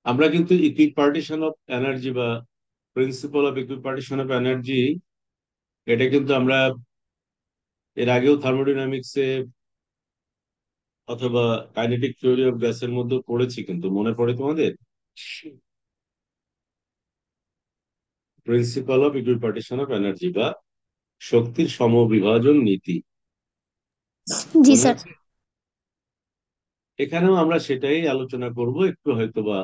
আমরা কিন্তু ইকুইপার্টিশন of energy বা প্রিন্সিপাল অফ ইকুইপার্টিশন অফ এনার্জি, এটা কিন্তু আমরা এর আগেও থার্মোডাইনামিক্সে অথবা কাইনেটিক থিওরি অফ গ্যাসের মধ্যে পড়েছি, কিন্তু মনে পড়ে তোমাদের? প্রিন্সিপাল অফ ইকুইপার্টিশন অফ এনার্জি বা শক্তির সমবিভাজন নীতি, জি মনে স্যার। আছে? এখানেও আমরা সেটাই আলোচনা করব, একটু হয়তোবা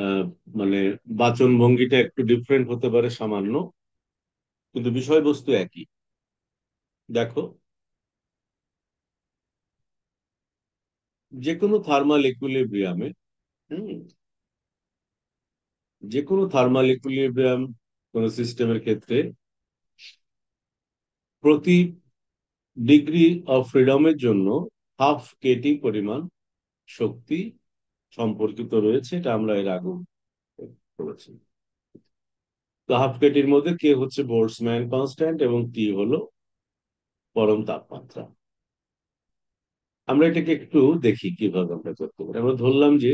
আহ, মানে বাচন ভঙ্গিটা একটু ডিফারেন্ট হতে পারে সামান্য, কিন্তু বিষয়বস্তু একই। দেখো, যে কোনো থার্মাল ইকুইলিব্রিয়ামে, হুম, যে কোনো থার্মাল ইকুইলিব্রিয়াম কোন সিস্টেমের ক্ষেত্রে প্রতি ডিগ্রি অফ ফ্রিডমের জন্য হাফ কেটি পরিমাণ শক্তি সম্পর্কিত রয়েছে, এটা আমরা এর আগে করেছি। তো হাফ কেটির মধ্যে কে হচ্ছে বোল্টজম্যান কনস্ট্যান্ট এবং টি হলো পরম তাপমাত্রা। আমরা এটাকে একটু দেখি কিভাবে আমরা করতে পারি। আমরা ধরলাম যে,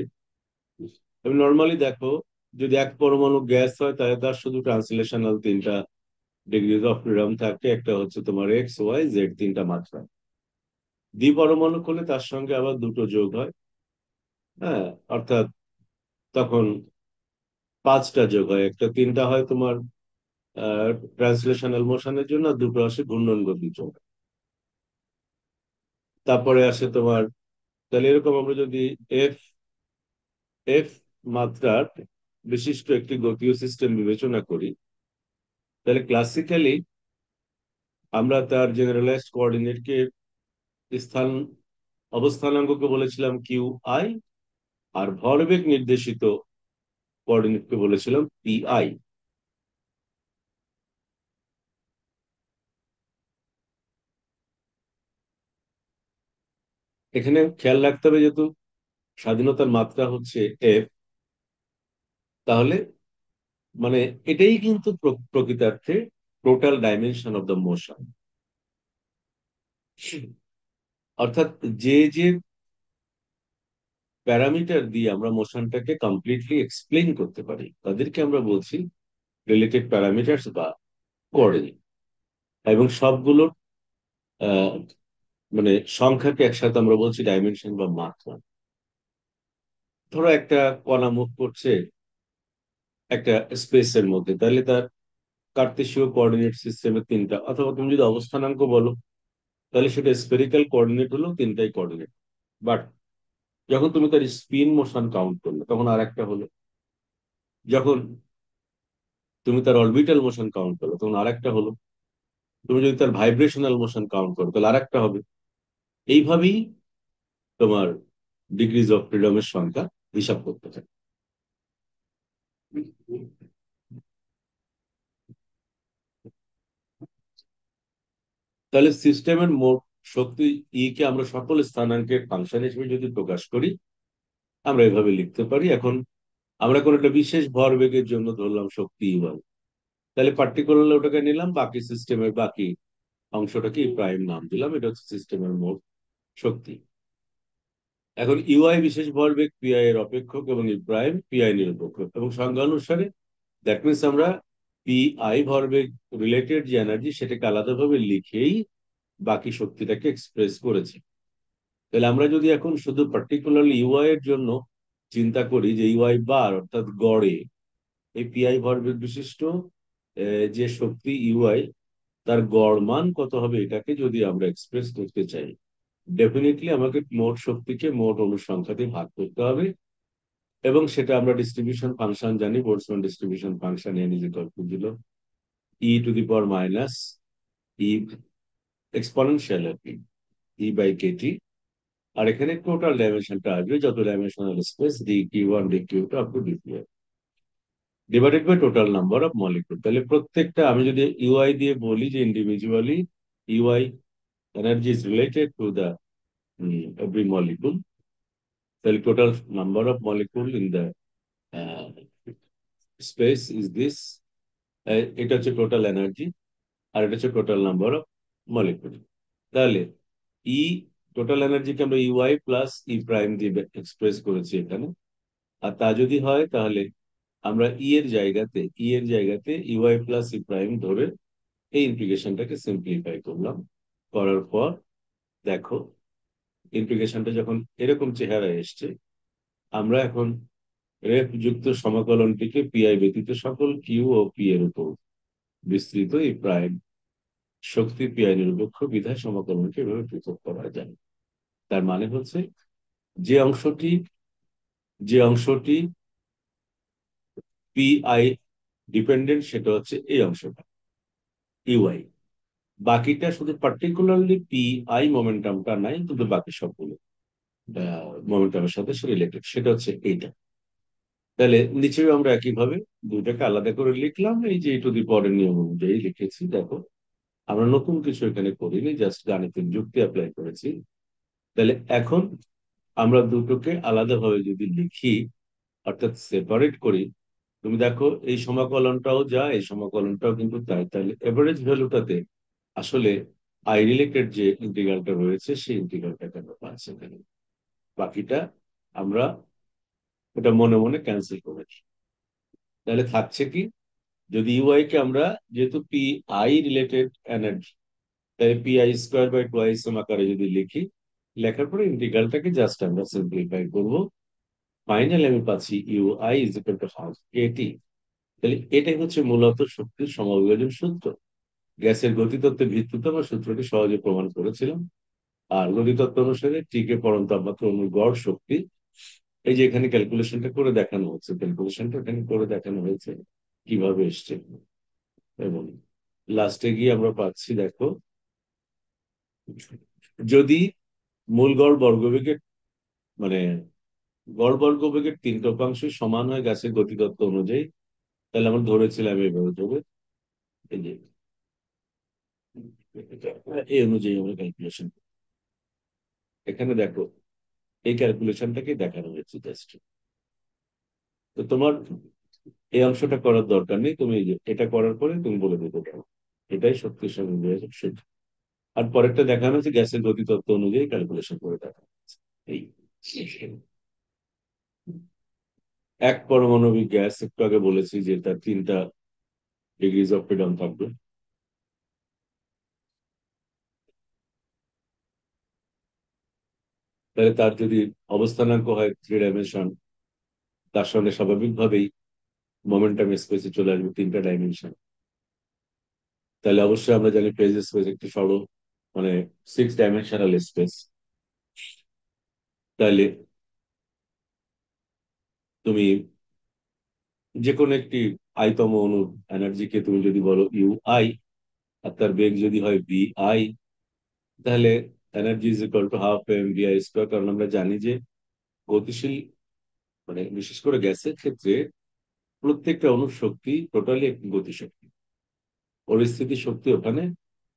নর্মালি দেখো, যদি এক পরমাণু গ্যাস হয় তাহলে তার শুধু ট্রান্সলেশনাল তিনটা ডিগ্রিজ অফ ফ্রিডম থাকে, একটা হচ্ছে তোমার এক্স ওয়াই জেড, তিনটা মাত্রা। দ্বিপরমাণু হলে তার সঙ্গে আবার দুটো যোগ হয়, হ্যাঁ, অর্থাৎ তখন পাঁচটা যোগ হয়, একটা তিনটা হয় তোমার ট্রান্সলেশনাল মোশনের জন্য, আর দুটো আসে ঘূর্ণন গতির জন্য। তারপরে আসে তোমার, তাহলে এরকম আমরা যদি এফ এফ মাত্রার বিশিষ্ট একটি গতীয় সিস্টেম বিবেচনা করি, তাহলে ক্লাসিক্যালি আমরা তার জেনারেলাইজড কোঅর্ডিনেটকে স্থান অবস্থানাঙ্ককে বলেছিলাম কিউ আই, আর ভরবেগ নির্দেশিত কোঅর্ডিনেটকে বলেছিলাম পি আই। এখানে খেয়াল রাখতে হবে, যেহেতু স্বাধীনতার মাত্রা হচ্ছে এফ, তাহলে মানে এটাই কিন্তু প্রকৃতার্থে total dimension of the motion. অর্থাৎ যে যে প্যারামিটার দিয়ে আমরা মোশনটাকে কমপ্লিটলি এক্সপ্লেন করতে পারি তাদেরকে আমরা বলছি রিলেটেড প্যারামিটার্স বা কোঅর্ডিনেট। এবং সবগুলোর আহ, মানে সংখ্যাকে একসাথে আমরা বলছি ডাইমেনশন বা মাত্রা। ধরো একটা কণা মুভ করছে একটা স্পেসের মধ্যে, তাহলে তার কার্তেশীয় কোঅর্ডিনেট সিস্টেমের তিনটা, অথবা তুমি যদি অবস্থানাঙ্ক বলো তাহলে সেটা স্ফেরিক্যাল কোঅর্ডিনেট হলো তিনটাই কোঅর্ডিনেট। বাট যখন তুমি তার স্পিন মোশন কাউন্ট করলে তখন আর একটা হলো, যখন তুমি তার অরবিটাল মোশন কাউন্ট করো তখন আর একটা হলো, তুমি যদি তার ভাইব্রেশনাল মোশন কাউন্ট করো তাহলে আর একটা হবে। এইভাবেই তোমার ডিগ্রিজ অফ ফ্রিডমের সংখ্যা হিসাব করতে থাকে। তাহলে সিস্টেমের মোট শক্তি ই কে আমরা সকল স্থানাঙ্কের ফাংশন হিসেবে যদি প্রকাশ করি, আমরা এভাবে লিখতে পারি। এখন আমরা কোন একটা বিশেষ ভরবেগের জন্য ধরলাম শক্তি ইউয়াই, তাহলে পার্টিকুলার ওটাকে নিলাম, বাকি সিস্টেমের বাকি অংশটাকে ই প্রাইম নাম দিলাম, এটা হচ্ছে সিস্টেমের মোট শক্তি। এখন ইউআই বিশেষ ভরবেগ পিআই এর অপেক্ষক এবং ই প্রাইম পিআই নিরপেক্ষক, এবং সংজ্ঞা অনুসারে দ্যাট মিনস আমরা পিআই ভরবেগ রিলেটেড যে এনার্জি সেটাকে আলাদাভাবে লিখেই বাকি শক্তিটাকে এক্সপ্রেস করেছি। তাহলে আমরা যদি এখন শুধু পার্টিকুলারলি ইউআই এর জন্য চিন্তা করি যে ইউআই বার অর্থাৎ গড়ে এই পিআই ভরবেগ বিশিষ্ট যে শক্তি ইউআই, তার গড় মান কত হবে, এটাকে যদি আমরা এক্সপ্রেস করতে চাই, ডেফিনেটলি আমাকে মোট শক্তিকে মোট অনুসংখ্যা দিয়ে ভাগ করতে হবে। এবং সেটা আমরা ডিস্ট্রিবিউশন ফাংশন জানি, Boltzmann distribution function N is equal to del E to the power minus E exponential আর কি, ই বাই কেটি। আর এখানে টোটাল ডাইমেনশনটা আসবে যত dimensional space D Q one D Q two up to D Q divided by total number of molecule. তাহলে প্রত্যেকটা আমি যদি ইউআই দিয়ে বলি যে individually UI energy is related to the every molecule, তাহলে total number of molecule in the space is this. এটা হচ্ছে টোটাল এনার্জি, আর এটা হচ্ছে টোটাল নাম্বার অফ মলিকুল। তাহলে ই টোটাল এনার্জিকে আমরা ইউআই প্লাস ই প্রাইম দিয়ে এক্সপ্রেস করেছি এখানে। আর তা যদি হয় তাহলে আমরা ই এর জায়গাতে ইউআই প্লাস ই প্রাইম ধরে এই ইন্টিগ্রেশনটাকে সিম্পলিফাই করলাম। করার পর দেখো, ইন্টিগ্রেশনটা যখন এরকম চেহারা এসছে, আমরা এখন রেফ যুক্ত সমাকলনটিকে পিআই ব্যতীত সকল কিউ ও পি এর উপর বিস্তৃত এই প্রাইম শক্তি পিআই নিরপেক্ষ বিধায় সমাকলনকে এভাবে পৃথক করা যায়। তার মানে হচ্ছে, যে অংশটি যে অংশটি পিআই ডিপেন্ডেন্ট সেটা হচ্ছে এই অংশটা, ইউআই। বাকিটা শুধু পার্টিকুলারলি পিআই মোমেন্টামটা নাই, কিন্তু বাকি সবগুলো মোমেন্টামের সাথে সে রিলেটেড, সেটা হচ্ছে এইটা। তাহলে নিচেও আমরা একইভাবে দুইটাকে আলাদা করে লিখলাম, এই যে টু দি পাওয়ারের নিয়ম অনুযায়ী লিখেছি। দেখো, আমরা নতুন কিছু এখানে করিনি, জাস্ট গাণিতিক যুক্তি অ্যাপ্লাই করেছি। তাহলে এখন আমরা দুটোকে আলাদাভাবে যদি লিখি, অর্থাৎ সেপারেট করি, তুমি দেখো এই সমাকলনটাও যা, এই সমাকলনটাও কিন্তু তাই। তাহলে এভারেজ ভ্যালুটাতে আসলে আই রিলেটেড যে ইন্টিগ্রালটা রয়েছে সেই ইন্টিগ্রালটাকে আমরা পাচ্ছি এখানে। বাকিটা আমরা ওটা মনে মনে ক্যান্সেল করেছি। তাহলে থাকছে কি, যদি ইউআই কে আমরা, যেহেতু পি আই রিলেটেড এনার্জি, তাই P I square by two I same আকারে যদি লিখি, লেখার পরে ইন্টিগ্রালটাকে জাস্ট আমরা সিম্পলিফাই করবো। ফাইনালি আমি পাচ্ছি U I is equal to half এটি। তাহলে এটাই হচ্ছে মূলত শক্তির সমবিভাজন সূত্র। গ্যাসের গতিতত্ত্বের ভিত্তিতে আমরা সূত্রটি সহজে প্রমাণ করেছিলাম। আর গতিতত্ত্ব অনুসারে টিকে পরম তাপমাত্রা অণুর গড় শক্তি, এই যে এখানে ক্যালকুলেশনটা করে দেখানো হচ্ছে, ক্যালকুলেশনটা এখানে করে দেখানো হয়েছে কিভাবে এসছে। এবং লাস্টে গিয়ে আমরা পাচ্ছি, দেখো, যদি মূল গড় বর্গবেগের মানে গড় বর্গবেগের 3/4 সমান হয় গ্যাসের গতিতত্ত্ব অনুযায়ী, তাহলে আমরা ধরেছিলাম এইভাবে হবে। এই যে এই অনুযায়ী আমরা ক্যালকুলেশন, এখানে দেখো এই ক্যালকুলেশনটাকে দেখানো হয়েছে জাস্ট। তো তোমার এই অংশটা করার দরকার নেই, তুমি এই যে এটা করার পরে তুমি বলে দিতে পারো এটাই শক্তির সঙ্গে বিভাজক সূত্র। আর পরেরটা দেখানো হচ্ছে গ্যাসের গতিতত্ত্ব অনুযায়ী ক্যালকুলেশন করে দেখানো হচ্ছে। এই এক পারমাণবিক গ্যাস, একটু আগে বলেছি যে তার 3টা ডিগ্রিজ অফ ফ্রিডম থাকবে। তাহলে তার যদি অবস্থানাঙ্ক হয় 3 ডাইমেনশন, তার সঙ্গে স্বাভাবিকভাবেই মোমেন্টাম স্পেসে চলে আসবে 3টা ডাইমেনশন। তাহলে অবশ্যই আমরা জানি ফেজ স্পেস একটি সরল, মানে 6 ডাইমেনশনাল স্পেস। তাহলে তুমি যে কোনো একটি আইতম অণুর এনার্জিকে তুমি যদি বলো ইউ আই, আর তার বেগ যদি হয় বি আই, তাহলে energy is equal to half M V I square. কারণ আমরা জানি যে গতিশীল, মানে বিশেষ করে গ্যাসের ক্ষেত্রে প্রত্যেকটা অণুর শক্তি টোটালি একটি গতিশক্তি, পরিস্থিতি শক্তি ওখানে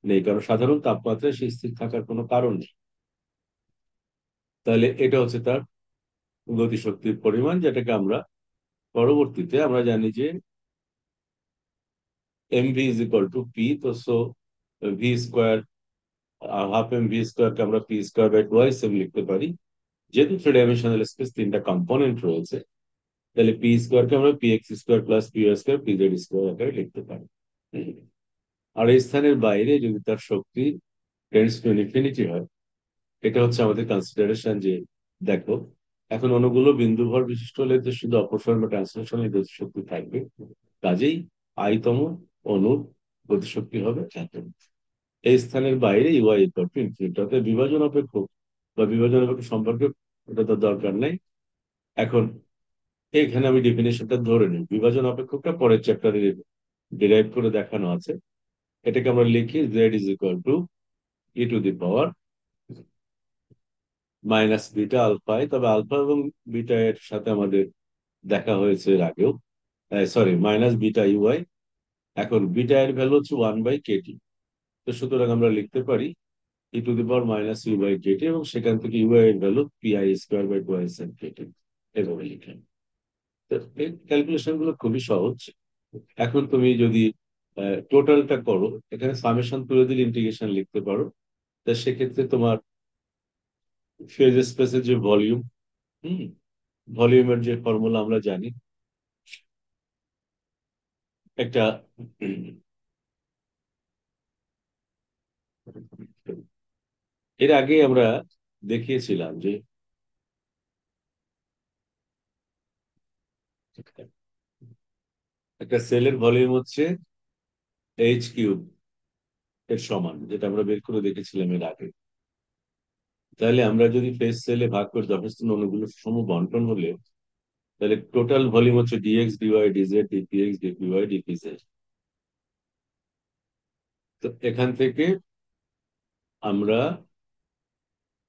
নেই, কারণ সাধারণ তাপমাত্রায় সেই স্থির থাকার কোনো কারণ নেই। তাহলে এটা হচ্ছে তার গতিশক্তির পরিমাণ, যেটাকে আমরা পরবর্তীতে আমরা জানি যে M V is equal to P. তো so V square, half M V স্কোয়ারকে আমরা P square by two I same লিখতে পারি। যেহেতু 3 ডাইমেনশনাল স্পেস, 3টা কম্পোনেন্ট রয়েছে, তাহলে পি স্কোয়ারকে আমরা P X square plus P Y square P Z square আকারে লিখতে পারি। আর এই স্থানের বাইরে যদি তার শক্তি টেন্ডস টু ইনফিনিটি হয়, এটা হচ্ছে আমাদের কনসিডারেশন যে, দেখো, এখন অণুগুলো বিন্দু ভর বিশিষ্ট হলে তো শুধু অপসরণ বা ট্রান্সলেশনের গতিশক্তি থাকবে, কাজেই আইতম অণুর গতিশক্তি হবে এত। এই স্থানের বাইরে ইউআই ইকুয়াল টু ইনফিনিটি, অর্থাৎ বিভাজন অপেক্ষক বা বিভাজন অপেক্ষক সম্পর্কে ওটা তো দরকার নাই। এখন এখানে আমি ডেফিনেশনটা ধরে নিই, বিভাজন অপেক্ষকটা পরের চ্যাপ্টারে ডিরাইভ করে দেখানো আছে। এটাকে আমরা লিখি Z is equal to E to the power minus beta alpha. তবে আলফা এবং বিটা এর সাথে আমাদের দেখা হয়েছে এর আগেও, সরি, মাইনাস বিটা ইউআই। এখন বিটা এর ভ্যালু হচ্ছে 1/kT। তো সুতরাং আমরা লিখতে পারি ই টু দি পাওয়ার মাইনাস ইউ/kT, এবং সেখান থেকে ইউআই এর value PI square by two I সেন কেটি, এভাবে লিখেন। তো এই ক্যালকুলেশন গুলো খুবই সহজ। এখন তুমি যদি টোটালটা করো, এখানে সামেশন তুলে দিলে ইন্টিগ্রেশন লিখতে পারো। তা সেক্ষেত্রে তোমার ফেজ স্পেসের যে ভলিউম, হুম, ভলিউমের যে ফর্মুলা আমরা জানি, একটা এর আগে আমরা দেখিয়েছিলাম যে একটা সেলের ভলিউম হচ্ছে H³ এর সমান, যেটা আমরা বের করে দেখেছিলাম এর আগে। তাহলে আমরা যদি ফেস সেলে ভাগ করে যথেষ্ট অণুগুলো সম বন্টন হলে, তাহলে টোটাল ভলিউম হচ্ছে dx dy dz dpx dpy dpz। তো এখান থেকে আমরা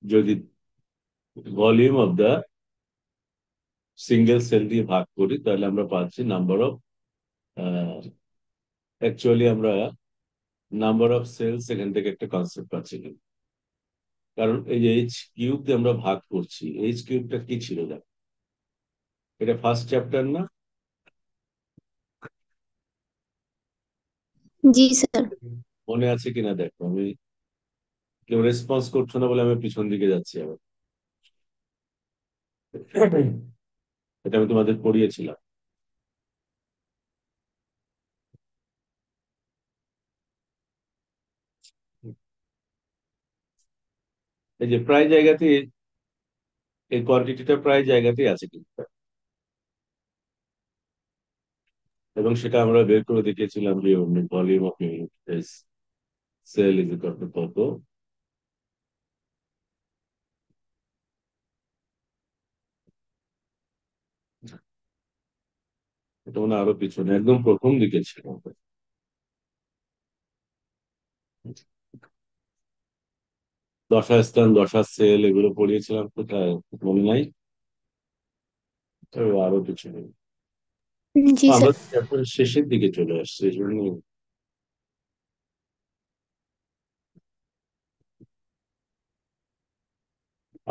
যদি volume of the single cell দিয়ে ভাগ করি, তাহলে আমরা পাচ্ছি নাম্বার অফ, অ্যাকচুয়ালি আমরা নাম্বার অফ সেলস এখান থেকে একটা কনসেপ্ট পাচ্ছি কিন্তু। কারণ এই যে H³ দিয়ে আমরা ভাগ করছি, H³ কি ছিল দেখ, এটা ফার্স্ট চ্যাপ্টার না? জি স্যার। মনে আছে কিনা দেখো, আমি কেউ রেসপন্স করছো না বলে আমি পিছন দিকে যাচ্ছি আবার। এটা আমি তোমাদের পড়িয়েছিলাম। এই যে প্রায় জায়গাতে এই কোয়ান্টিটিটা প্রায় জায়গাতেই আছে কিন্তু, এবং সেটা আমরা বের করে দেখিয়েছিলাম যে volume of unit cell is equal to কত। এটা মানে আরো পিছনে একদম প্রথম দিকে ছিল। দশা স্থান, দশা সেল, এগুলো পড়িয়েছিলাম কোথায় মনে নাই, তবে আরো পিছনে। জি আমরা স্যার। চ্যাপ্টারের শেষের দিকে চলে আসছি, এই জন্য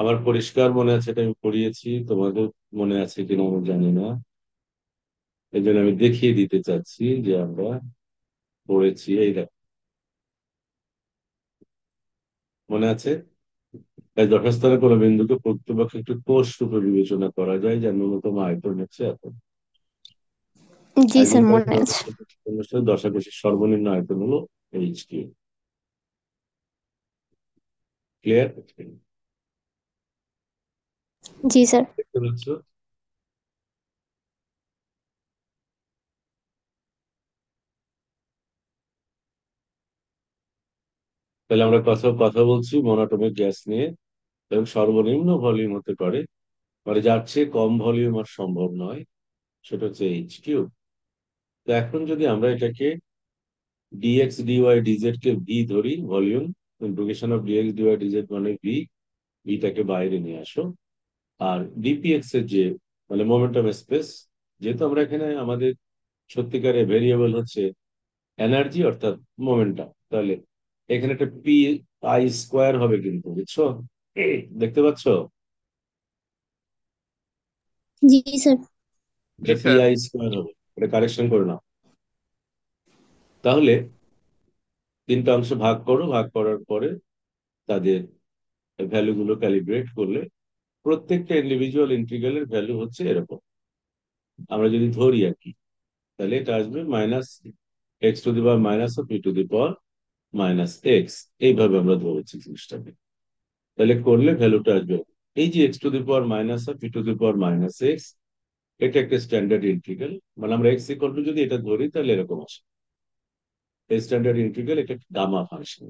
আমার পরিষ্কার মনে আছে, এটা আমি পড়িয়েছি, তোমাদের মনে আছে কিনা আমি জানি না। এই জন্য আমি দেখিয়ে দিতে চাচ্ছি যে আমরা পড়েছি। এই দেখো, মনে আছে? তাই যথাস্থানে কোনো বিন্দুকে প্রকৃতপক্ষে একটি কোষ রূপে বিবেচনা করা যায়, যার ন্যূনতম আয়তন হচ্ছে এত। জি স্যার আইডেন্টিফাই মনে আছে। দশা কোষের সর্বনিম্ন আয়তন হলো H³। ক্লিয়ার? জি স্যার। দেখতে পাচ্ছ? তাহলে আমরা কথা কথা বলছি মনোটমিক গ্যাস নিয়ে, এবং সর্বনিম্ন ভলিউম হতে পারে, মানে যার চেয়ে কম ভলিউম আর সম্ভব নয়, সেটা হচ্ছে H³ তো এখন যদি আমরা এটাকে dx dy dz কে ভি ধরি, volume integration of dx dy dz মানে ভি, ভিটাকে বাইরে নিয়ে আসো। আর ডিপিএক্স এর যে মানে মোমেন্টাম স্পেস, যেহেতু আমরা এখানে আমাদের সত্যিকারের ভেরিয়েবল হচ্ছে এনার্জি অর্থাৎ মোমেন্টাম, তাহলে এখানে একটা পি আই স্কোয়ার হবে কিন্তু, বুঝছো? দেখতে পাচ্ছ? জি স্যার। জি এটা পি স্যার। আই স্কোয়ার হবে, এটা কারেকশন করে নাও। তাহলে তিনটা অংশ ভাগ করো, ভাগ করার পরে তাদের ভ্যালু গুলো ক্যালিব্রেট করলে প্রত্যেকটা ইন্ডিভিজুয়াল ইন্টিগ্রালের ভ্যালু হচ্ছে এরকম। আমরা যদি ধরি আর কি, তাহলে এটা আসবে -x⁻−p⁻−x। এইভাবে আমরা ধরেছি জিনিসটাকে, তাহলে করলে ভ্যালুটা আসবে। এই যে x⁻−p⁻−x, এটা একটা স্ট্যান্ডার্ড ইন্টিগ্রাল, মানে আমরা x= যদি এটা ধরি তাহলে এরকম আসে। এই স্ট্যান্ডার্ড ইন্টিগ্রাল এটা গামা ফাংশন,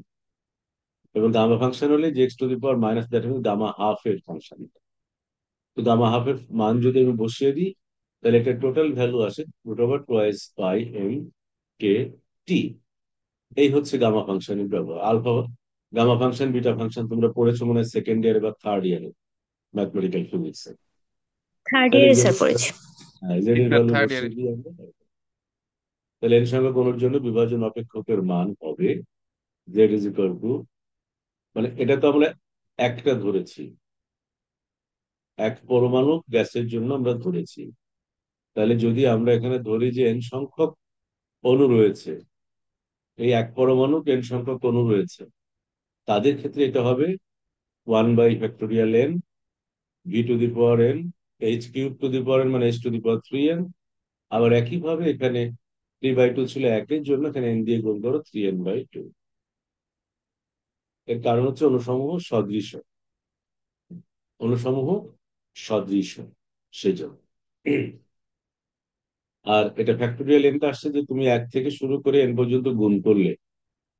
এবং গামা ফাংশন হলে যে x⁻⁻, that means gamma half এর ফাংশন। তো গামা হাফের মান যদি আমি বসিয়ে দিই, তাহলে এটা টোটাল ভ্যালু আসে √2πm/k/t। এই হচ্ছে গামা ফাংশনের ব্যবহার। Alpha gamma function, beta function তোমরা পড়েছো মনে হয় সেকেন্ড ইয়ারে বা থার্ড ইয়ারে ম্যাথমেটিক্যাল ফিজিক্সে। থার্ড তাহলে ইয়ারে জেড স্যার এর পড়েছি। জেড জি এর স্যার, ভ্যালু থার্ড ইয়ারে। বসিয়ে দিই আমরা। তাহলে এর সঙ্গে কোনোর জন্য বিভাজন অপেক্ষকের মান হবে z = মানে এটা তো আমরা একটা ধরেছি, এক পরমাণু গ্যাসের জন্য আমরা ধরেছি। তাহলে যদি আমরা এখানে ধরি যে n সংখ্যক অণু রয়েছে, এই এক পরমাণু n সংখ্যক অণু রয়েছে, তাদের ক্ষেত্রে এটা হবে 1/n v⁴n H cube to the power মানে H two the power 3n। আবার একইভাবে এখানে 3/2 ছিল একের জন্য, এখানে n দিয়ে গুণ করো 3n/2। এর কারণ হচ্ছে অনুসমূহ সদৃশ, অনুসমূহ সদৃশ, সেজন্য। আর এটা ফ্যাক্টোরিয়াল এনটা আসছে যে তুমি এক থেকে শুরু করে এন পর্যন্ত গুণ করলে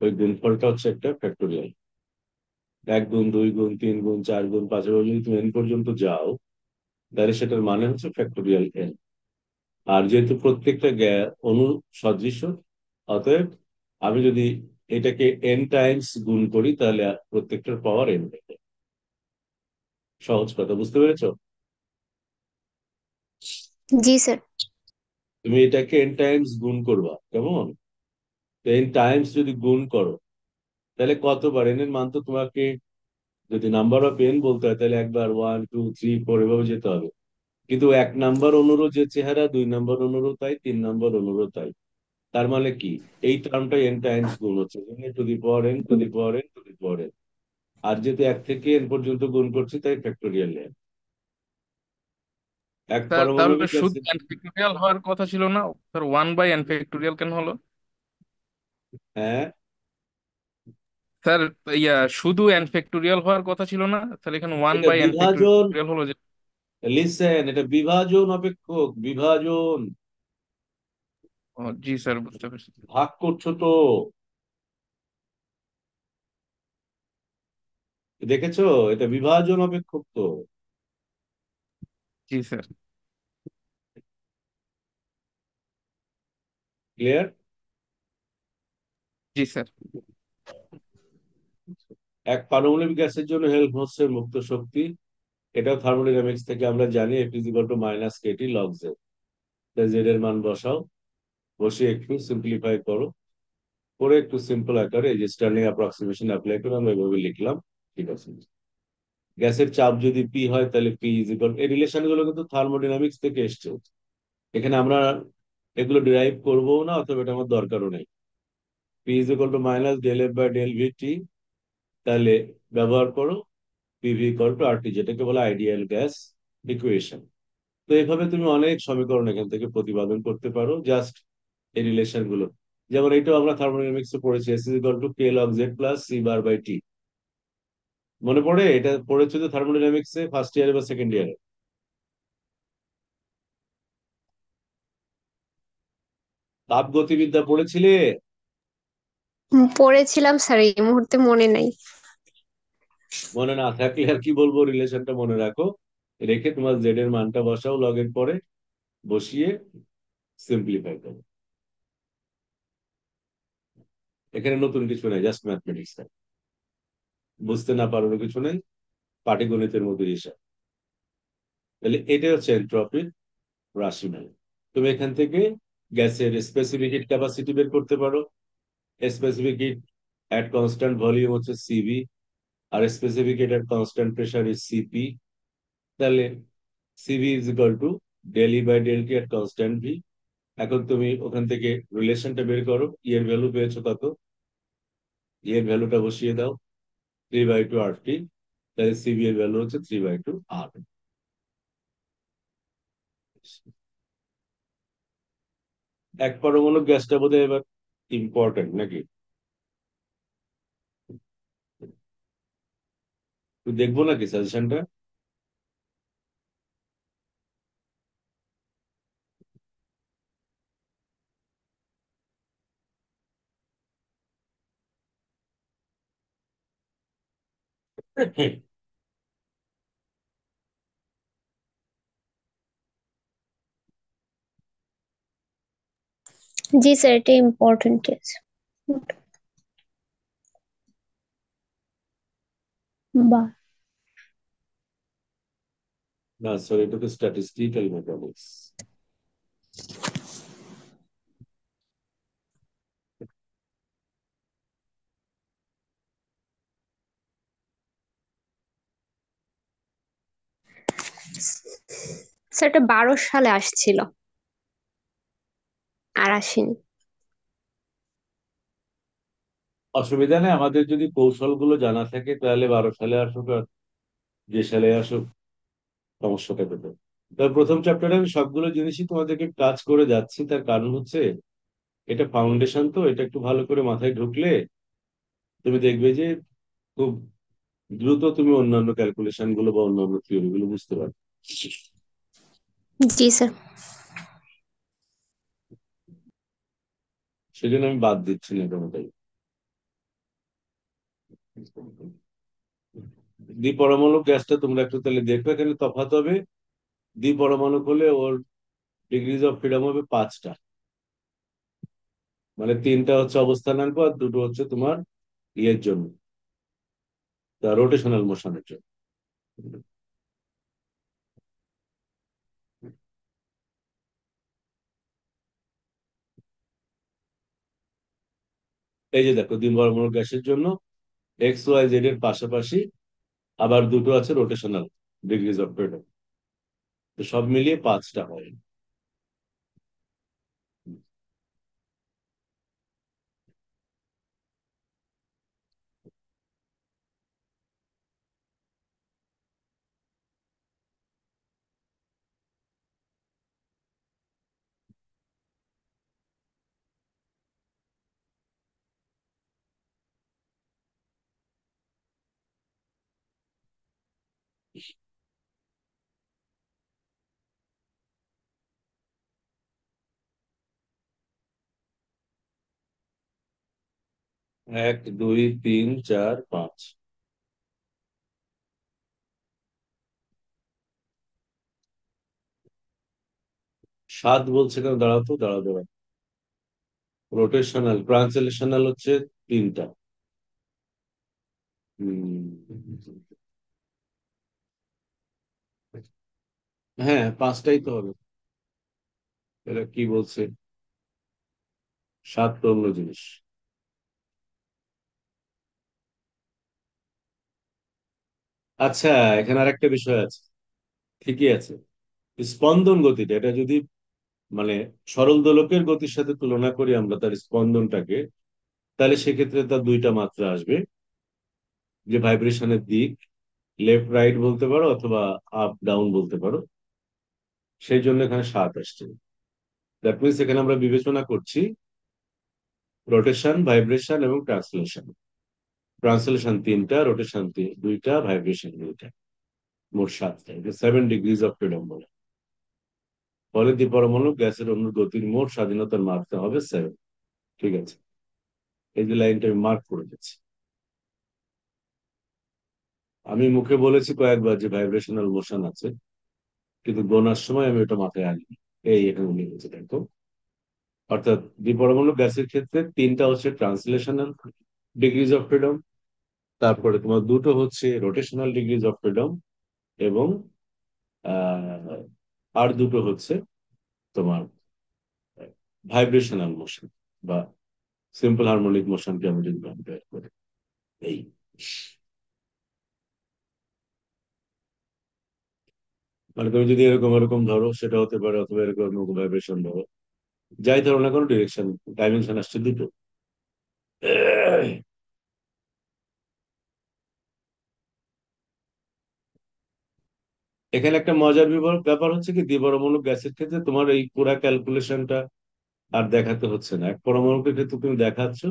ওই গুণফলটা হচ্ছে একটা ফ্যাক্টোরিয়াল। 1 গুণ 2 গুণ 3 গুণ 4 গুণ 5 এভাবে যদি তুমি এন পর্যন্ত যাও, তাহলে সেটার মানে হচ্ছে ফ্যাক্টোরিয়াল এন। আর যেহেতু প্রত্যেকটা অনু সদৃশ, অতএব আমি যদি এটাকে এন টাইমস গুণ করি তাহলে প্রত্যেকটার পাওয়ার এন হবে। সহজ কথা, বুঝতে পেরেছো? জি স্যার। তুমি এটাকে এন টাইমস গুণ করবা, কেমন? তো এন টাইমস যদি গুণ করো তাহলে কতবার এন এর মান তো তোমাকে, যদি নাম্বার অফ এন বলতে হয় তাহলে একবার 1 2 3 4 এভাবে যেতে হবে। কিন্তু 1 নাম্বার অনুরও যে চেহারা, 2 নাম্বার অনুরও তাই, 3 নাম্বার অনুরও তাই। তার মানে কি, এই টার্মটা এন টাইমস গুণ হচ্ছে, to the power N to the power N to the power N. আর যেহেতু 1 থেকে এন পর্যন্ত গুণ করছি তাই ফ্যাক্টোরিয়াল এন। এক স্যার তাহলে পারমাণবিক শুধু অ্যাসিড। এন ফ্যাক্টোরিয়াল হওয়ার কথা ছিল না? স্যার 1/n ফ্যাক্টোরিয়াল কেন হলো? হ্যাঁ, স্যার ইয়া শুধু এন ফ্যাক্টোরিয়াল হওয়ার কথা ছিল না, তাহলে এখানে ওয়ান এটা বাই এন বিভাজন। ফ্যাক্টোরিয়াল হলো যে? লিসেন, এটা বিভাজন অপেক্ষক, বিভাজন। ও জি স্যার, বুঝতে পারছি। ভাগ করছো তো, দেখেছো? এটা বিভাজন অপেক্ষক তো। জি স্যার। ক্লিয়ার? জি স্যার। এক পারমাণবিক গ্যাসের জন্য হেল্প হচ্ছে মুক্ত শক্তি। এটাও থার্মোডাইনামিক্স থেকে আমরা জানি, F is equal to minus KT log Z. Z এর মান বসাও, বসিয়ে একটু সিম্পলিফাই করো, করে একটু সিম্পল আকারে এই যে স্টার্লিং অ্যাপ্রক্সিমেশন অ্যাপ্লাই করে আমরা এভাবে লিখলাম। ঠিক আছে। গ্যাসের চাপ যদি পি হয় তাহলে পি ইজ ইকুয়াল, এই রিলেশন গুলো কিন্তু থার্মোডাইনামিক্স থেকে এসছে। এখানে আমরা এগুলো ডিরাইভ করবো না, অথবা এটা আমার দরকারও নেই। P is equal to minus del F by del V T, তাহলে ব্যবহার করো PV equal to R T, যেটাকে বলে আইডিয়াল গ্যাস ইকুয়েশন। তো এইভাবে তুমি অনেক সমীকরণ এখান থেকে প্রতিপাদন করতে পারো, জাস্ট এই রিলেশন গুলো। যেমন এটাও আমরা থার্মোডাইনামিক্স এ পড়েছি, S is equal to K log Z plus C bar by T. মনে পড়ে? এটা পড়েছো তো থার্মোডাইনামিক্স এ ফার্স্ট ইয়ারে বা সেকেন্ড ইয়ারে? তাপগতিবিদ্যা পড়েছিলে? পড়েছিলাম স্যার, এই মুহূর্তে মনে নাই। মনে না থাকলে আর কি বলবো, রিলেশনটা মনে রাখো। রেখে তোমার জেড এর মানটা বসাও লগ এর পরে, বসিয়ে সিম্পলিফাই করো। এখানে নতুন কিছু নেই, জাস্ট ম্যাথমেটিক্স। বুঝতে না পারার কিছু নেই, পাটিগণিতের মতো হিসাব। তাহলে এটা হচ্ছে এন্ট্রপির রাশিমাল। তুমি এখান থেকে গ্যাসের স্পেসিফিক হিট ক্যাপাসিটি বের করতে পারো। Specific heat at constant volume হচ্ছে সিভি, আর specific heat at constant pressure is CP. তাহলে CV is equal to del E by del T at constant V. এখন তুমি ওখান থেকে রিলেশনটা বের করো, ই এর ভ্যালু পেয়েছো কত, ই এর ভ্যালুটা বসিয়ে দাও, 3/2 আর টি। তাহলে সিবি এর ভ্যালু হচ্ছে 3/2 আর। এক পরমাণু গ্যাসটা বোধহয় এবার ইম্পর্টেন্ট নাকি? তুই দেখবো নাকি সাজেশনটা? জি স্যার, এটা ইম্পর্টেন্ট আছে। বা না স্যার, এটা তো স্ট্যাটিস্টিক্যাল মেকানিক্স। স্যার, এটা 12 সালে আসছিল, আর আসেনি। অসুবিধা নেই, আমাদের যদি কৌশলগুলো জানা থাকে তাহলে 12 সালে আসুক আর যে সালে আসুক, সমস্যাটা পেতে। তবে প্রথম চ্যাপ্টারে আমি সবগুলো জিনিসই তোমাদেরকে টাচ করে যাচ্ছি, তার কারণ হচ্ছে এটা ফাউন্ডেশন, তো এটা একটু ভালো করে মাথায় ঢুকলে তুমি দেখবে যে খুব দ্রুত তুমি অন্যান্য ক্যালকুলেশন গুলো বা অন্যান্য থিওরি গুলো বুঝতে পারবে। জি স্যার। সেজন্য আমি বাদ দিচ্ছি না কোনোটাই। দ্বিপরমাণু গ্যাসটা তোমরা একটু তাহলে দেখবে, এখানে তফাৎ হবে। দ্বিপরমাণু হলে ওর ডিগ্রিজ অফ ফ্রিডম হবে 5টা, মানে 3টা হচ্ছে অবস্থানাঙ্ক আর 2টো হচ্ছে তোমার ইয়ের জন্য, রোটেশনাল মোশনের জন্য। এই যে দেখো, দ্বিপরমাণু গ্যাসের জন্য এক্স ওয়াই জেড এর পাশাপাশি আবার 2টো আছে রোটেশনাল ডিগ্রিজ অফ ফ্রিডম, তো সব মিলিয়ে 5টা হয়। এক, দুই, তিন, চার, পাঁচ। 7 বলছে কেন? দাঁড়াও তো, দাঁড়াও দাঁড়াও। রোটেশনাল ট্রান্সলেশনাল হচ্ছে 3টা। হ্যাঁ, 5টাই তো হবে। এরা কি বলছে? 7 তো অন্য জিনিস। আচ্ছা, এখানে আর একটা বিষয় আছে। ঠিকই আছে, স্পন্দন গতিটা, এটা যদি মানে সরল দোলকের গতির সাথে তুলনা করি আমরা তার স্পন্দনটাকে, তাহলে সেক্ষেত্রে তার 2টা মাত্রা আসবে, যে ভাইব্রেশনের দিক, লেফট রাইট বলতে পারো অথবা আপ ডাউন বলতে পারো। সেই জন্য এখানে 7 আসছে। দ্যাট মিনস এখানে আমরা বিবেচনা করছি রোটেশন, ভাইব্রেশন এবং ট্রান্সলেশন। ট্রান্সলেশন 3টা, রোটেশন 2টা, ভাইব্রেশন 2টা, মোট 7টা। এটা 7 ডিগ্রিজ অফ ফ্রিডম বলে। ফলে দ্বিপরমাণু গ্যাসের অণুর গতির মোট স্বাধীনতার মাত্রা হবে 7। ঠিক আছে, এই যে লাইনটা আমি মার্ক করে দিচ্ছি। আমি মুখে বলেছি কয়েকবার যে ভাইব্রেশনাল মোশন আছে, কিন্তু গোনার সময় আমি ওটা মাথায় আনিনি। এই এখানে লিখেছে দেখো। অর্থাৎ দ্বিপরমাণু গ্যাসের ক্ষেত্রে 3টা হচ্ছে ট্রান্সলেশনাল ডিগ্রিজ অফ ফ্রিডম, তারপরে তোমার 2টো হচ্ছে রোটেশনাল ডিগ্রিজ অফ ফ্রিডম, এবং আহ, আর 2টো হচ্ছে তোমার ভাইব্রেশনাল মোশন বা সিম্পল হারমোনিক মোশনকে আমি যদি কম্পেয়ার করি। এই মানে তুমি যদি এরকম এরকম ধরো সেটা হতে পারে, অথবা এরকম ভাইব্রেশন ধরো, যাই ধরো না কোনো ডিরেকশন, ডাইমেনশন আসছে 2টো। এখানে একটা মজার ব্যাপার হচ্ছে কি, দ্বিপরমাণু গ্যাসের ক্ষেত্রে তোমার এই পুরা ক্যালকুলেশনটা আর দেখাতে হচ্ছে না। এক পরমাণুর ক্ষেত্রে তুমি দেখাচ্ছ,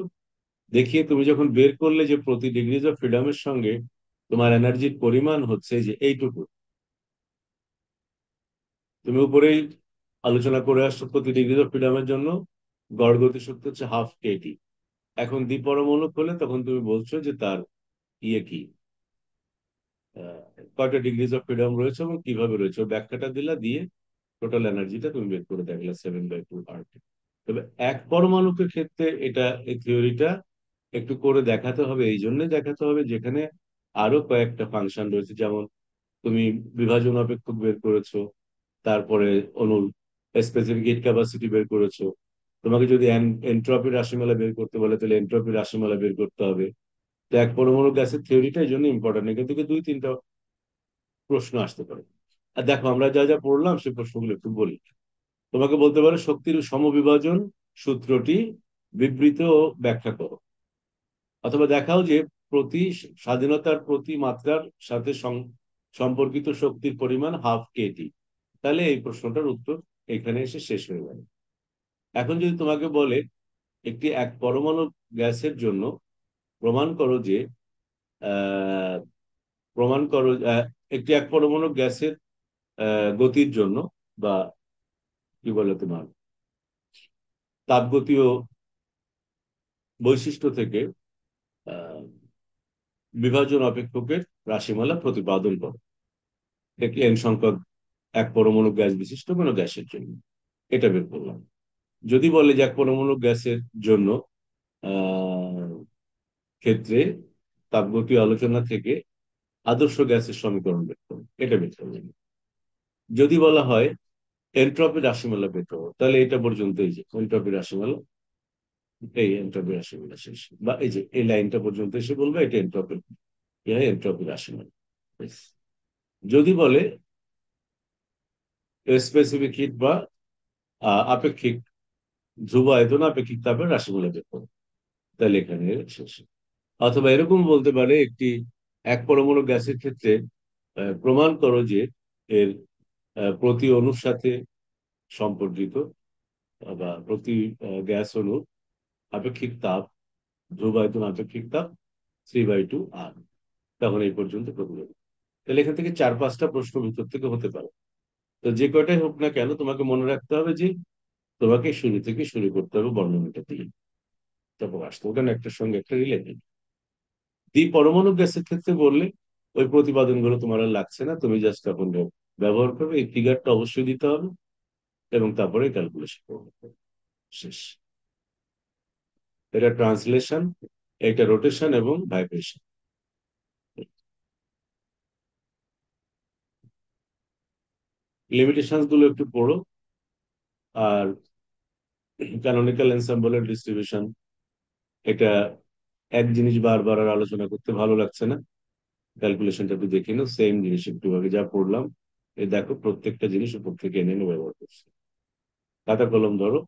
দেখিয়ে তুমি যখন বের করলে যে প্রতি ডিগ্রিজ অফ ফ্রিডমের সঙ্গে তোমার এনার্জির পরিমাণ হচ্ছে যে এইটুকু, তুমি উপরেই আলোচনা করে আসছো প্রতি ডিগ্রি অফ ফ্রিডমের জন্য গড় গতিশক্তি হচ্ছে 12 kT। এখন দ্বিপরমাণু হলে তখন তুমি বলছো যে তার ইয়ে কি, আহ, কয়টা ডিগ্রিজ অফ ফ্রিডম রয়েছে এবং কিভাবে রয়েছে, ওর ব্যাখ্যাটা দিলা, দিয়ে টোটাল এনার্জিটা তুমি বের করে দেখলা 7/2 RT। তবে এক পরমাণুকে ক্ষেত্রে এটা, এই থিওরিটা একটু করে দেখাতে হবে, এই জন্য দেখাতে হবে যেখানে আরো কয়েকটা ফাংশন রয়েছে। যেমন তুমি বিভাজন অপেক্ষক বের করেছো, তারপরে অনুর স্পেসিফিক হিট ক্যাপাসিটি বের করেছো। তোমাকে যদি এন্ট্রপি রাশিমালা বের করতে বলে, তাহলে এন্ট্রপি রাশিমালা বের করতে হবে। তো এক পরমাণু গ্যাসের থিওরিটা এই জন্য ইম্পর্টেন্ট। এখান থেকে 2-3টা প্রশ্ন আসতে পারে। আর দেখো, আমরা যা যা পড়লাম সেই প্রশ্নগুলো একটু বলি। তোমাকে বলতে পারে শক্তির সমবিভাজন সূত্রটি বিবৃত ও ব্যাখ্যা করো, অথবা দেখাও যে প্রতি স্বাধীনতার প্রতি মাত্রার সাথে সম্পর্কিত শক্তির পরিমাণ 12 kT। তাহলে এই প্রশ্নটার উত্তর এখানে এসে শেষ হয়ে গেল। এখন যদি তোমাকে বলে একটি এক পরমাণু গ্যাসের জন্য প্রমাণ করো যে আহ, প্রমাণ করো একটি এক পরমাণু গ্যাসের গতির জন্য বা কি বলে তোমার তাপগতীয় বৈশিষ্ট্য থেকে আহ, বিভাজন অপেক্ষকের রাশিমালা প্রতিপাদন করো একটি এন সংখ্যক এক পরমাণু গ্যাস বিশিষ্ট কোনো গ্যাসের জন্য। এটা বের করলাম। যদি বলে যে এক পরমাণু গ্যাসের জন্য আহ ক্ষেত্রে তাপগতীয় আলোচনা থেকে আদর্শ গ্যাসের সমীকরণ বের করো, এটা বের করলাম। যদি বলা হয় এনট্রপি রাশিমালা বের করো, তাহলে এটা পর্যন্ত এই যে এনট্রপি রাশিমালা, এই এনট্রপি রাশিমালা শেষ, বা এই যে এই লাইনটা পর্যন্ত এসে বলবে এটা এনট্রপি, এনট্রপি রাশিমালা। ব্যাস। যদি বলে স্পেসিফিক হিট বা আপেক্ষিক ধ্রুব আয়তন আপেক্ষিক তাপের রাশিমালা বের করো, তাহলে এখানে শেষ। অথবা এরকম বলতে পারে একটি এক পরমাণু গ্যাসের ক্ষেত্রে প্রমাণ করো যে এর প্রতি অণুর সাথে সম্পর্কিত বা প্রতি গ্যাস অণুর আপেক্ষিক তাপ ধ্রুবায়তন আপেক্ষিক তাপ 3/2 R। তখন এই পর্যন্ত প্রতিবেদন। তাহলে এখান থেকে 4-5টা প্রশ্ন ভিতর থেকে হতে পারে। তো যে কয়টাই হোক না কেন তোমাকে মনে রাখতে হবে যে তোমাকে শুরু থেকে শুরু করতে হবে বর্ণনাটা দিয়ে, তারপর আসতে ওখানে একটার সঙ্গে একটা রিলেটেড। পরমাণু গ্যাসের ক্ষেত্রে বললে ওই প্রতিপাদন গুলো তোমার আর লাগছে না, তুমি জাস্ট তখন ব্যবহার করবে, এই ফিগারটা অবশ্যই দিতে হবে এবং তারপরে ক্যালকুলেশন করবে। শেষ। এটা ট্রান্সলেশন, এটা রোটেশন এবং ভাইব্রেশন। লিমিটেশনস গুলো একটু পড়ো। আর ক্যানোনিক্যাল এনসেম্বলের ডিস্ট্রিবিউশন, এটা এক জিনিস বারবার আর আলোচনা করতে ভালো লাগছে না, ক্যালকুলেশনটা একটু দেখে নাও, সেম জিনিস একটু আগে যা পড়লাম এই দেখো প্রত্যেকটা জিনিস উপর থেকে এনে এনে ব্যবহার করছে। খাতা কলম ধরো।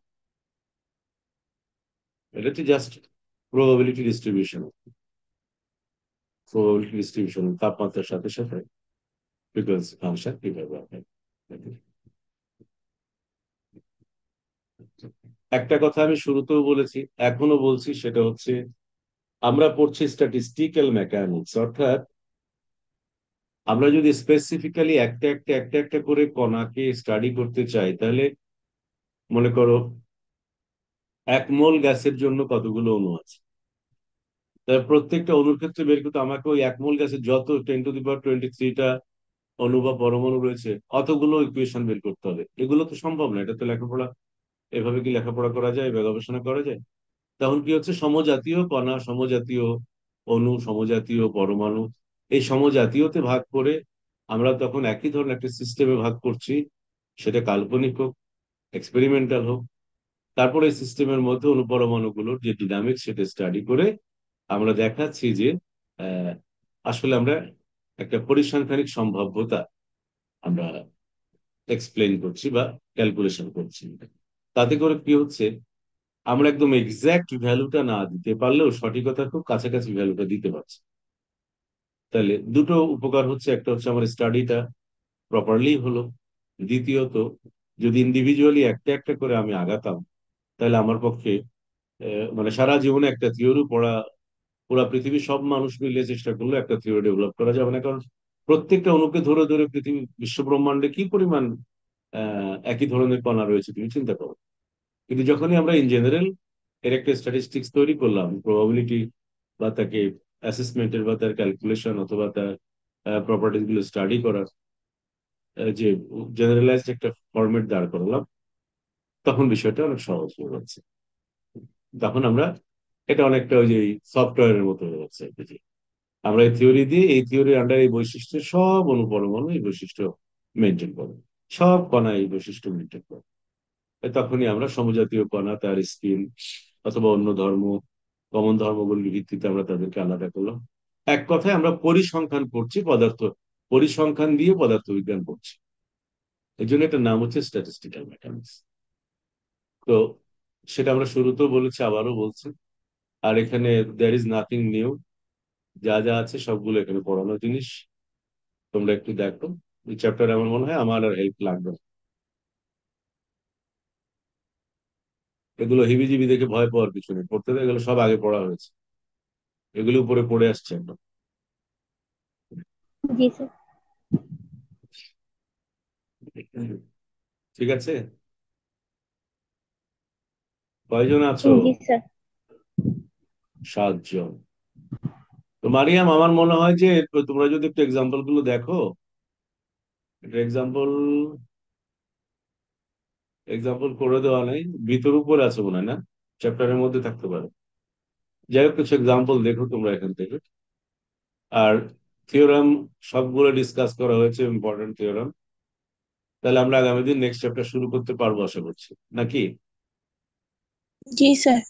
এটা হচ্ছে just probability distribution, probability distribution তাপমাত্রার সাথে সাথে ফ্রিকোয়েন্সি ফাংশন কিভাবে হয়। একটা কথা আমি শুরুতেও বলেছি, এখনো বলছি, সেটা হচ্ছে আমরা পড়ছি স্ট্যাটিস্টিক্যাল মেকানিক্স, অর্থাৎ আমরা যদি স্পেসিফিক্যালি একটা একটা করে কণাকে স্টাডি করতে চাই, তাহলে মনে করো 1 মোল গ্যাসের জন্য কতগুলো অণু আছে, তাহলে প্রত্যেকটা অণুর ক্ষেত্রে বের করতে আমাকে ওই 1 মোল গ্যাসের যত 10⁻23টা অণু বা পরমাণু রয়েছে অতগুলো ইকুয়েশন বের করতে হবে। এগুলো তো সম্ভব না, এটা তো লেখাপড়া, এভাবে কি লেখাপড়া করা যায় বা গবেষণা করা যায়? তখন কি হচ্ছে, সমজাতীয় কণা, সমজাতীয় অণু, সমজাতীয় পরমাণু, এই সমজাতীয়তে ভাগ করে আমরা তখন একই ধরনের একটা সিস্টেমে ভাগ করছি, সেটা কাল্পনিক হোক, এক্সপেরিমেন্টাল হোক। তারপরে এই সিস্টেমের মধ্যে অনুপরমাণুগুলোর যে ডিনামিক্স সেটা স্টাডি করে আমরা দেখাচ্ছি যে আহ, আসলে আমরা একটা পরিসংখ্যানিক সম্ভাব্যতা আমরা এক্সপ্লেন করছি বা ক্যালকুলেশন করছি। তাতে করে কি হচ্ছে, আমরা একদম এক্সাক্ট ভ্যালুটা না দিতে পারলেও সঠিকতার খুব কাছাকাছি ভ্যালুটা দিতে পারছি। তাহলে দুটো উপকার হচ্ছে, একটা হচ্ছে আমার স্টাডিটা প্রপারলি হলো, দ্বিতীয়ত যদি ইন্ডিভিজুয়ালি একটা একটা করে আমি আগাতাম, তাহলে আমার পক্ষে মানে সারা জীবনে একটা থিওরি পড়া, পুরো পৃথিবীর সব মানুষ মিলে চেষ্টা করলে একটা থিওরি ডেভেলপ করা যাবে না, কারণ প্রত্যেকটা অণুকে ধরে ধরে পৃথিবী বিশ্ব ব্রহ্মাণ্ডে কি পরিমাণ একই ধরনের কণা রয়েছে তুমি চিন্তা করো। কিন্তু যখনই আমরা ইন জেনারেল এর একটা স্ট্যাটিস্টিক্স তৈরি করলাম, প্রবাবিলিটি বা তাকে অ্যাসেসমেন্টের বা তার ক্যালকুলেশন অথবা তার প্রপার্টিস গুলো স্টাডি করার যে জেনারেলাইজড একটা ফরম্যাট দাঁড় করালাম, তখন বিষয়টা অনেক সহজ হয়ে যাচ্ছে। তখন আমরা এটা অনেকটা ওই যে সফটওয়্যারের মতো হয়ে যাচ্ছে আর কি। আমরা এই থিওরি দিয়ে এই থিওরির আন্ডারে এই বৈশিষ্ট্যের সব অনুপরমাণু এই বৈশিষ্ট্য মেনটেন করে, সব কণা এই বৈশিষ্ট্য মেনটেন করে। তখনই আমরা সমজাতীয় কণা, তার স্কিন অথবা অন্য ধর্ম, কমন ধর্মগুলির ভিত্তিতে আমরা তাদেরকে আলাদা করলাম। এক কথায় আমরা পরিসংখ্যান পড়ছি, পরিসংখ্যান দিয়ে পদার্থবিজ্ঞান পড়ছি। এই জন্য এটার নাম হচ্ছে স্ট্যাটিস্টিক্যাল মেকানিক্স। তো সেটা আমরা শুরুতেও বলেছি, আবারও বলছি। আর এখানে দেয়ার ইজ নাথিং নিউ, যা যা আছে সবগুলো এখানে পড়ানো জিনিস। তোমরা একটু দেখো এই চ্যাপ্টার, আমার মনে হয় আমার আর হেল্প লাগবে না। এগুলো হিবিজিবি দেখে ভয় পাওয়ার কিছু নেই, পড়তে দেয়, এগুলো সব আগে পড়া হয়েছে, এগুলো উপরে পড়ে আসছে আমরা। জি স্যার। ঠিক আছে, কয়জন আছো? জি স্যার। 7 জন। তো মারিয়াম, আমার মনে হয় যে তোমরা যদি একটু এক্সাম্পল গুলো দেখো, একটা এক্সাম্পল এক্সাম্পল করে দেওয়া নেই, ভিতর উপরে আছে মনে হয় না, চ্যাপ্টারের মধ্যে থাকতে পারে। যাই হোক, কিছু এক্সাম্পল দেখো তোমরা এখান থেকে। আর থিওরাম সবগুলো ডিসকাস করা হয়েছে, ইম্পর্টেন্ট থিওরাম। তাহলে আমরা আগামী দিন নেক্সট চ্যাপ্টার শুরু করতে পারবো আশা করছি, নাকি? জি স্যার।